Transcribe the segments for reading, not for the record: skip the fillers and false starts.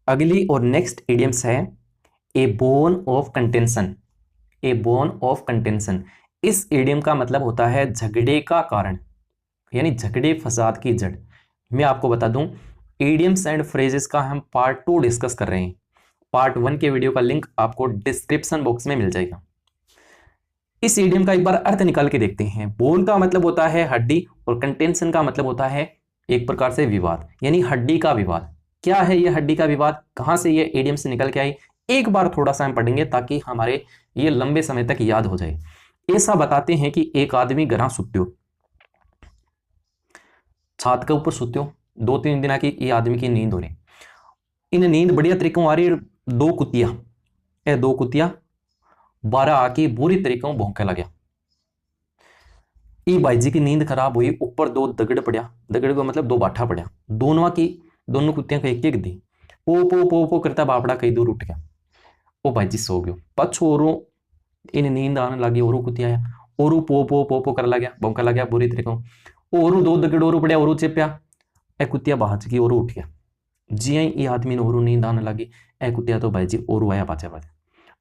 अगली और next idioms है a bone of contention. A bone of contention, इस इडियम का मतलब होता है झगड़े का कारण, यानी झगड़े फसाद की जड़। मैं आपको बता दूं, इडियम्स एंड फ्रेजेस का हम पार्ट 2 डिस्कस कर रहे हैं। पार्ट 1 के वीडियो का लिंक आपको डिस्क्रिप्शन बॉक्स में मिल जाएगा। इस इडियम का एक बार अर्थ निकाल के देखते हैं। बोन का मतलब होता है हड्डी और कंटेंशन का मतलब होता है एक प्रकार से विवाद, यानी हड्डी का विवाद। क्या है ये हड्डी का विवाद, कहां से ये इडियम से निकल के आई, एक बार थोड़ा सा हम पढ़ेंगे ताकि हमारे ये लंबे समय तक याद हो जाए। ऐसा बताते हैं कि एक आदमी घरा सुत्यो, छात के ऊपर सुत्यो, 2-3 दिन की ये आदमी की नींद हो रही। इन नींद बढ़िया तरीकों आ रही। दो कुतिया 12 आके बुरी तरीकों भौंके लगे। ई भाई जी की नींद खराब हुई, ऊपर 2 दगड़ पड़ा, दगड़ को मतलब 2 बाठा पड़ा, दोनों कुत्तियां को एक एक दी। पो पो पो पो करता बापड़ा कई दूर उठ गया। ओ भाई जी सो गयो। पछो ओरो इन नींद आने लगी, ओरू कुतिया आया, ओरू पो पो पो पो कर लग्या, भौंका लग्या बुरी तरीकों। ओरू 2 दगड़ ओरू पड़या, ओरू चेप्या, ए कुतिया बाहर की ओरू उठ गया। जिया ही आदमी ने ओरू नींद आने लगी, ए कुतिया तो भाई जी ओरू आया पाचा पाचा।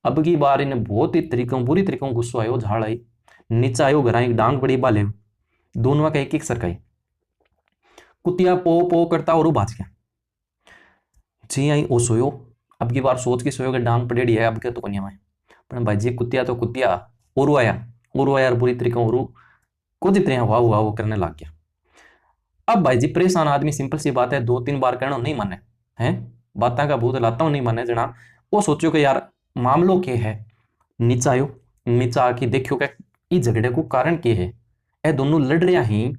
अब की बार इन्हें बहुत ही तरीकों बुरी तरीकों गुस्सो आयो, झाड़ आई, नीचा आयो, घर आई, डांग बड़ी बाले, दोनों का एक एक सरकाई। कुतिया पो पो करता और भाज गया। जी आई ओ सोयो। अब की बार सोच के सोयो कि डांग पड़ेड़ी है, अब क्या तो कन्या में पर भाई जी कुतिया तो कुतिया ओरू आया और बुरी तरीकों ओरू कुछ इतने वाह वाह करने लग गया। अब भाई जी परेशान आदमी, सिंपल सी बात है, 2-3 बार कहना नहीं माने हैं, बातें का भूत लाता हूं नहीं माने जना। वो सोचो कि यार मामलो के है। नीचा आयो, नीचा आके देखियो कि इस झगड़े को कारण के है, ए दोनों लड़ रहा ही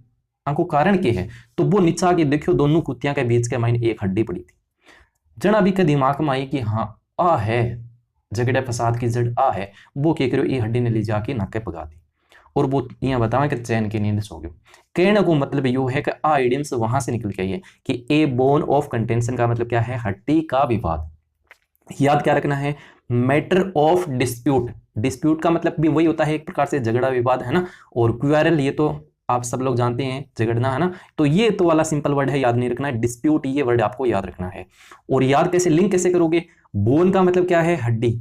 आंको कारण के है। तो वो नीचा आके देखियो, दोनों कुत्तियां के बीच के मायने एक हड्डी पड़ी थी। जना भी के दिमाग में आई कि हाँ आ है झगड़े फसाद की जड़ आ है। वो क्या करो, ये हड्डी ने ले जाके नाके पगा दी और वो यहाँ बतावे कि चैन की नींद सो गयो। कहने को मतलब यो है कि आ इडियम से वहां से निकल के आई है कि ए बोन ऑफ कंटेंशन का मतलब क्या है, हड्डी का विवाद। याद क्या रखना है, मैटर ऑफ डिस्प्यूट। डिस्प्यूट का मतलब भी वही होता है एक प्रकार से झगड़ा विवाद, है ना। और क्वेरल ये तो आप सब लोग जानते हैं, झगड़ना, है ना। तो ये तो वाला सिंपल वर्ड है, याद नहीं रखना है। डिस्प्यूट ये वर्ड आपको याद रखना है। और याद कैसे, लिंक कैसे करोगे, बोन का मतलब क्या है, हड्डी,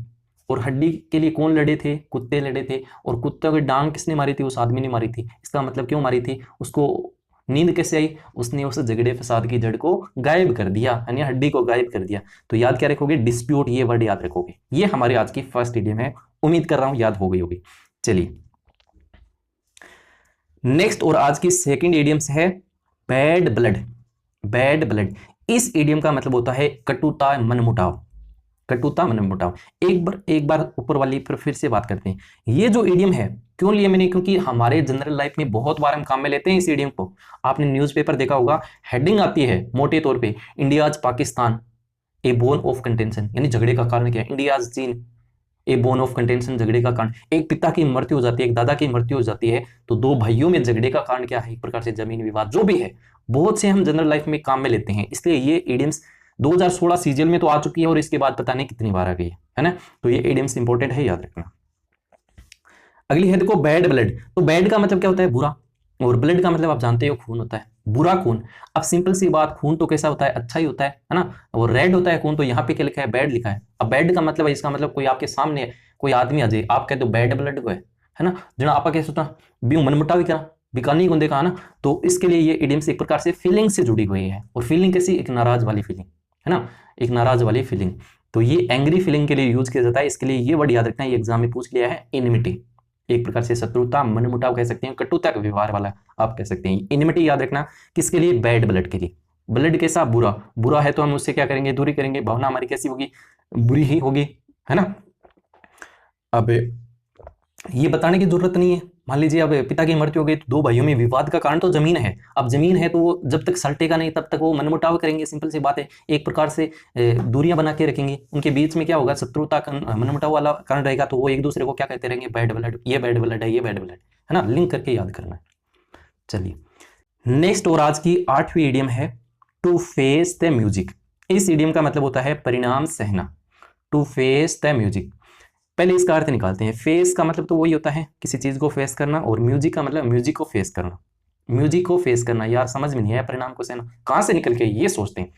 और हड्डी के लिए कौन लड़े थे, कुत्ते लड़े थे। और कुत्ते की डांग किसने मारी थी, उस आदमी ने मारी थी। इसका मतलब क्यों मारी थी, उसको नींद कैसे आई, उसने उस झगड़े फसाद की जड़ को गायब कर दिया, यानी हड्डी को गायब कर दिया। तो याद क्या रखोगे, डिस्प्यूट, ये वर्ड याद रखोगे। ये हमारी आज की फर्स्ट इडियम है, उम्मीद कर रहा हूं याद हो गई होगी। चलिए नेक्स्ट और आज की सेकंड इडियम्स है बैड ब्लड। बैड ब्लड, इस इडियम का मतलब होता है कटुता, मनमुटाव। कटुता, मनमुटाव। एक बार ऊपर वाली पर फिर से बात करते हैं। ये जो इडियम है क्यों लिए मैंने, क्योंकि हमारे जनरल लाइफ में बहुत बार हम काम में लेते हैं इस इडियम को। आपने न्यूज़पेपर देखा होगा, हेडिंग आती है मोटे तौर पे, India's Pakistan A bone of contention, यानी झगड़े का कारण क्या है, इंडियाज चीन ए बोन ऑफ कंटेंशन, झगड़े का कारण। एक पिता की मृत्यु हो जाती है, एक दादा की मृत्यु हो जाती है, तो 2 भाइयों में झगड़े का कारण क्या है, एक प्रकार से जमीन विवाद, जो भी है। बहुत से हम जनरल लाइफ में काम में लेते हैं, इसलिए ये इडियम्स 2016 सीजीएल में तो आ चुकी है और इसके बाद पता नहीं कितनी बार आ गई है ना। तो ये इडियम्स इंपॉर्टेंट है, याद रखना। अगली है देखो बैड ब्लड। तो बैड का मतलब क्या होता है, बुरा, और ब्लड का मतलब आप जानते हो खून होता है, बुरा खून। अब सिंपल सी बात, खून तो कैसा होता है, अच्छा ही होता है ना। और रेड होता है खून, तो यहाँ पे क्या लिखा है, बैड लिखा है। अब बैड का मतलब है, इसका मतलब कोई आपके सामने कोई आदमी आ जाए, आप कहते हो बैड ब्लड को है ना, जना आपा कैसे होता भी मनमुटावी करा बिकानी को देखा ना। तो इसके लिए ये इडियम्स एक प्रकार से फीलिंग से जुड़ी हुई है। और फीलिंग कैसी, एक नाराज वाली फीलिंग, है ना, एक नाराज वाली फीलिंग। तो ये एंग्री फीलिंग के लिए यूज किया जाता है। इसके लिए ये वर्ड याद रखना है, ये एग्जाम में पूछ लिया है, इनिमिटी। एक प्रकार से शत्रुता, मनमुटाव कह सकते हैं, कटुता का व्यवहार वाला आप कह सकते हैं। इनिमिटी याद रखना किसके लिए, बैड ब्लड के लिए। ब्लड कैसा, बुरा, बुरा है तो हम उससे क्या करेंगे, दूरी करेंगे, भावना हमारी कैसी होगी, बुरी ही होगी, है ना। अब ये बताने की जरूरत नहीं है, मान लीजिए अब पिता की मृत्यु हो गई, तो 2 भाइयों में विवाद का कारण तो जमीन है। अब जमीन है तो वो जब तक सल्टेगा नहीं तब तक वो मनमुटाव करेंगे, सिंपल सी बात है। एक प्रकार से दूरियां बना के रखेंगे, उनके बीच में क्या होगा, शत्रुता का, मनमुटाव वाला कारण रहेगा। तो वो एक दूसरे को क्या कहते रहेंगे, बैड ब्लड, ये बैड ब्लड है, ये बैड ब्लड है ना, लिंक करके याद करना है। चलिए नेक्स्ट और आज की 8वीं इडियम है टू फेस द म्यूजिक। इस इडियम का मतलब होता है परिणाम सहना, टू फेस द म्यूजिक। पहले इसका अर्थ निकालते हैं। फेस का मतलब तो वही होता है किसी चीज को फेस करना, और म्यूजिक का मतलब म्यूजिक को फेस करना। म्यूजिक को फेस करना, यार समझ में नहीं आया, परिणाम को सहना कहां से निकल के ये सोचते हैं।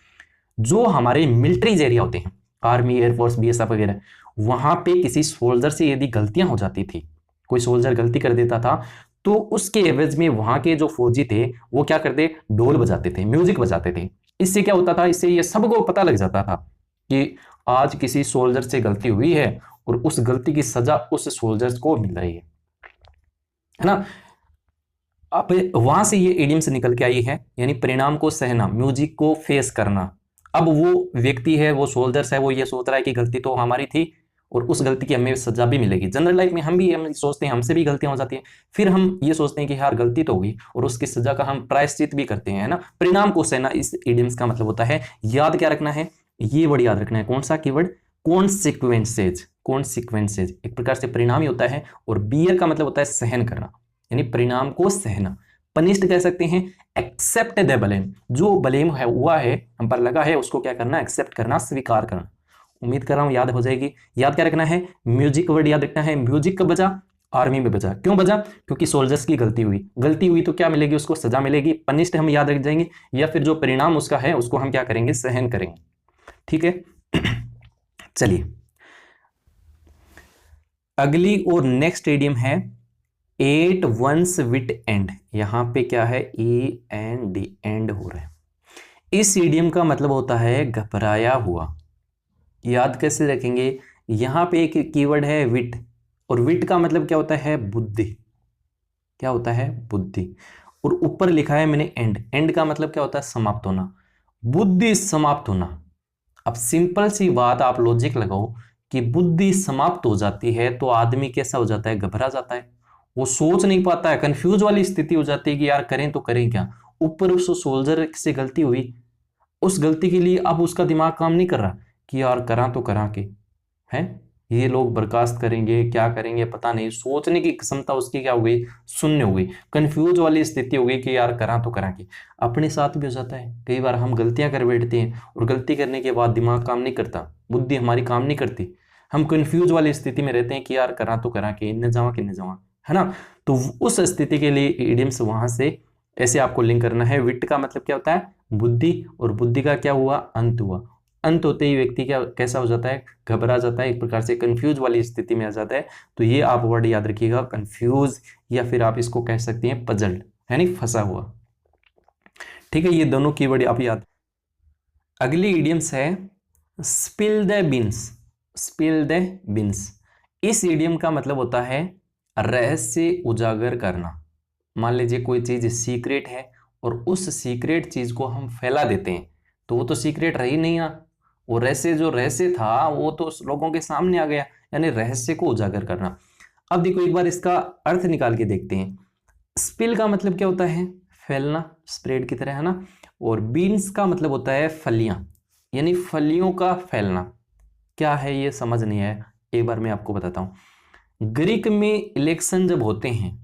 जो हमारे मिलिट्रीज एरिया होते हैं, आर्मी, एयरफोर्स, बीएसएफ वगैरह, वहां पे किसी सोल्जर से यदि गलतियां हो जाती थी, कोई सोल्जर गलती कर देता था, तो उसके एवज में वहां के जो फौजी थे वो क्या करते, ढोल बजाते थे, म्यूजिक बजाते थे। इससे क्या होता था, इससे ये सबको पता लग जाता था कि आज किसी सोल्जर से गलती हुई है और उस गलती की सजा उस सोल्जर्स को मिल रही है ना। अब वहां से ये इडियम से निकल के आई है, यानी परिणाम को सहना, म्यूजिक को फेस करना। अब वो व्यक्ति है, वो सोल्जर्स है, वो ये सोच रहा है कि गलती तो हमारी थी और उस गलती की हमें सजा भी मिलेगी। जनरल लाइफ में हम सोचते हैं, हमसे भी गलतियां हो जाती हैं, फिर हम ये सोचते हैं कि यार गलती तो हुई और उसकी सजा का हम प्रायश्चित भी करते हैं, है ना। परिणाम को सहना इस इडियम्स का मतलब होता है। याद क्या रखना है, ये वर्ड याद रखना है, कौन सा कीवर्ड, कॉन्सिक्वेंसेज। कॉन्सिक्वेंसेज एक प्रकार से परिणाम ही होता है, और बियर का मतलब होता है सहन करना, यानी परिणाम को सहना। पनिश्ड कह सकते हैं, एक्सेप्ट द ब्लेम, जो ब्लेम है हुआ है, हम पर लगा है, उसको क्या करना, एक्सेप्ट करना, स्वीकार करना। उम्मीद कर रहा हूं याद हो जाएगी। याद क्या रखना है, म्यूजिक वर्ड याद रखना है। म्यूजिक कब बजा, आर्मी में बजा। क्यों बजा, क्योंकि सोल्जर्स की गलती हुई, गलती हुई तो क्या मिलेगी, उसको सजा मिलेगी, पनिश्ड हम याद रख जाएंगे, या फिर जो परिणाम उसका है उसको हम क्या करेंगे, सहन करेंगे। ठीक है चलिए अगली और नेक्स्ट इडियम है एट वंस विट एंड। यहां पे क्या है, ई एन डी, एंड हो रहा है। इस इडियम का मतलब होता है घबराया हुआ। याद कैसे रखेंगे, यहां पे एक कीवर्ड है विट, और विट का मतलब क्या होता है, बुद्धि। क्या होता है, बुद्धि। और ऊपर लिखा है मैंने एंड, एंड का मतलब क्या होता है, समाप्त होना, बुद्धि समाप्त होना। अब सिंपल सी बात, आप लॉजिक लगाओ कि बुद्धि समाप्त हो जाती है तो आदमी कैसा हो जाता है, घबरा जाता है, वो सोच नहीं पाता है, कंफ्यूज वाली स्थिति हो जाती है कि यार करें तो करें क्या। ऊपर उस सोल्जर से गलती हुई, उस गलती के लिए अब उसका दिमाग काम नहीं कर रहा कि यार करा तो करा के, हैं ये लोग बर्खास्त करेंगे, क्या करेंगे पता नहीं, सोचने की क्षमता उसकी क्या हो गई, शून्य हो गई, कंफ्यूज वाली स्थिति हो गई कि यार करा तो करा के। अपने साथ भी हो जाता है, कई बार हम गलतियां कर बैठते हैं और गलती करने के बाद दिमाग काम नहीं करता, बुद्धि हमारी काम नहीं करती, हम कंफ्यूज वाली स्थिति में रहते हैं कि यार करा तो करा के, इन्हें जावा कि नहीं जावा, है ना। तो उस स्थिति के लिए इडियम्स वहां से ऐसे आपको लिंक करना है। विट का मतलब क्या होता है, बुद्धि, और बुद्धि का क्या हुआ, अंत हुआ। अंत होते ही व्यक्ति क्या कैसा हो जाता है, घबरा जाता है, एक प्रकार से कंफ्यूज वाली स्थिति में आ जाता है। तो ये आप वर्ड याद रखिएगा, कंफ्यूज, या फिर आप इसको कह सकते हैं पजल्ड, यानी फंसा हुआ। ठीक है, ये दोनों कीवर्ड आप याद। अगली इडियम्स है spill the beans. Spill the beans, इस इडियम का मतलब होता है रहस्य उजागर करना। मान लीजिए कोई चीज सीक्रेट है और उस सीक्रेट चीज को हम फैला देते हैं, तो वो तो सीक्रेट रही नहीं ना, वो रहस्य, जो रहस्य था वो तो लोगों के सामने आ गया, यानी रहस्य को उजागर करना। अब देखो एक बार इसका अर्थ निकाल के देखते हैं। स्पिल का मतलब क्या होता है, फैलना, स्प्रेड की तरह, है ना। और बीन्स का मतलब होता है फलियां, यानी फलियों का फैलना। क्या है ये समझ नहीं आया, एक बार मैं आपको बताता हूं। ग्रीक में इलेक्शन जब होते हैं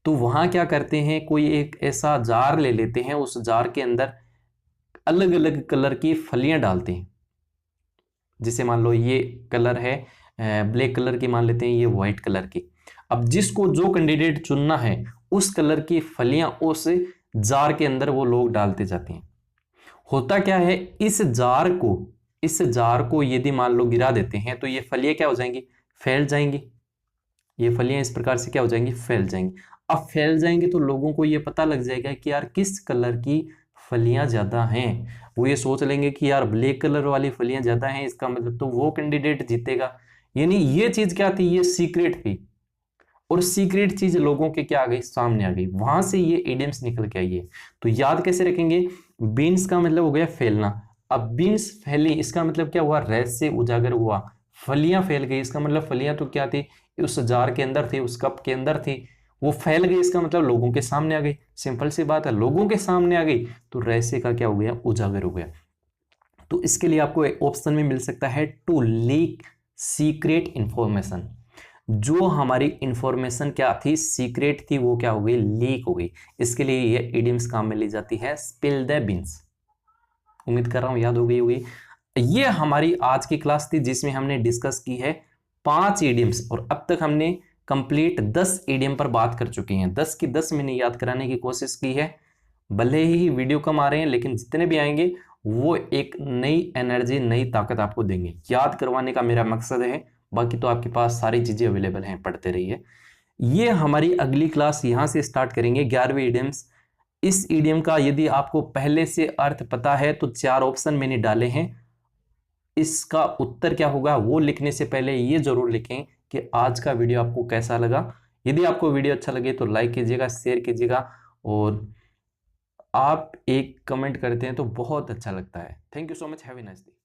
तो वहां क्या करते हैं, कोई एक ऐसा जार ले लेते हैं, उस जार के अंदर अलग अलग कलर की फलियां डालते हैं। जैसे मान लो ये कलर है ब्लैक कलर की, मान लेते हैं ये व्हाइट कलर की। अब जिसको जो कैंडिडेट चुनना है उस कलर की फलियां उस जार के अंदर वो लोग डालते जाते हैं। होता क्या है, इस जार को यदि मान लो गिरा देते हैं तो ये फलियां क्या हो जाएंगी, फैल जाएंगी। ये फलियां इस प्रकार से क्या हो जाएंगी, फैल जाएंगी। अब फैल जाएंगे तो लोगों को ये पता लग जाएगा कि यार किस कलर की फलियां ज्यादा हैं। वो ये सोच लेंगे कि यार ब्लैक कलर वाली फलियां ज्यादा हैं, इसका मतलब तो वो कैंडिडेट जीतेगा। यानी ये चीज क्या थी, ये सीक्रेट थी, और सीक्रेट चीज लोगों के क्या आ गई, सामने आ गई, वहां से ये इडियम्स निकल के आई है। तो याद कैसे रखेंगे, बीन्स का मतलब हो गया फैलना। अब बीन्स फैली, इसका मतलब क्या हुआ, रहस्य उजागर हुआ, फलियां फैल गई, इसका मतलब फलियां तो क्या थी, उस जार के अंदर थी, उस कप के अंदर थी, वो फैल गई, इसका मतलब लोगों के सामने आ गई। सिंपल सी बात है, लोगों के सामने आ गई तो रहस्य का क्या हो गया, उजागर हो गया। तो इसके लिए आपको ऑप्शन में मिल सकता है टू लीक सीक्रेट इंफॉर्मेशन। जो हमारी इंफॉर्मेशन क्या थी, सीक्रेट थी, वो क्या हो गई, लीक हो गई। इसके लिए ये इडियम्स काम में ली जाती है, स्पिल द बीन्स। उम्मीद कर रहा हूं याद हो गई होगी। ये हमारी आज की क्लास थी जिसमें हमने डिस्कस की है 5 इडियम्स, और अब तक हमने कंप्लीट 10 इडियम पर बात कर चुके हैं। 10 की 10 मैंने याद कराने की कोशिश की है। भले ही वीडियो कम आ रहे हैं लेकिन जितने भी आएंगे वो एक नई एनर्जी, नई ताकत आपको देंगे। याद करवाने का मेरा मकसद है, बाकी तो आपके पास सारी चीजें अवेलेबल हैं, पढ़ते रहिए। ये हमारी अगली क्लास यहां से स्टार्ट करेंगे, 11वीं इडियम्स। इस इडियम का यदि आपको पहले से अर्थ पता है तो 4 ऑप्शन मैंने डाले हैं, इसका उत्तर क्या होगा वो लिखने से पहले ये जरूर लिखें कि आज का वीडियो आपको कैसा लगा। यदि आपको वीडियो अच्छा लगे तो लाइक कीजिएगा, शेयर कीजिएगा, और आप एक कमेंट करते हैं तो बहुत अच्छा लगता है। Thank you so much, have a nice day.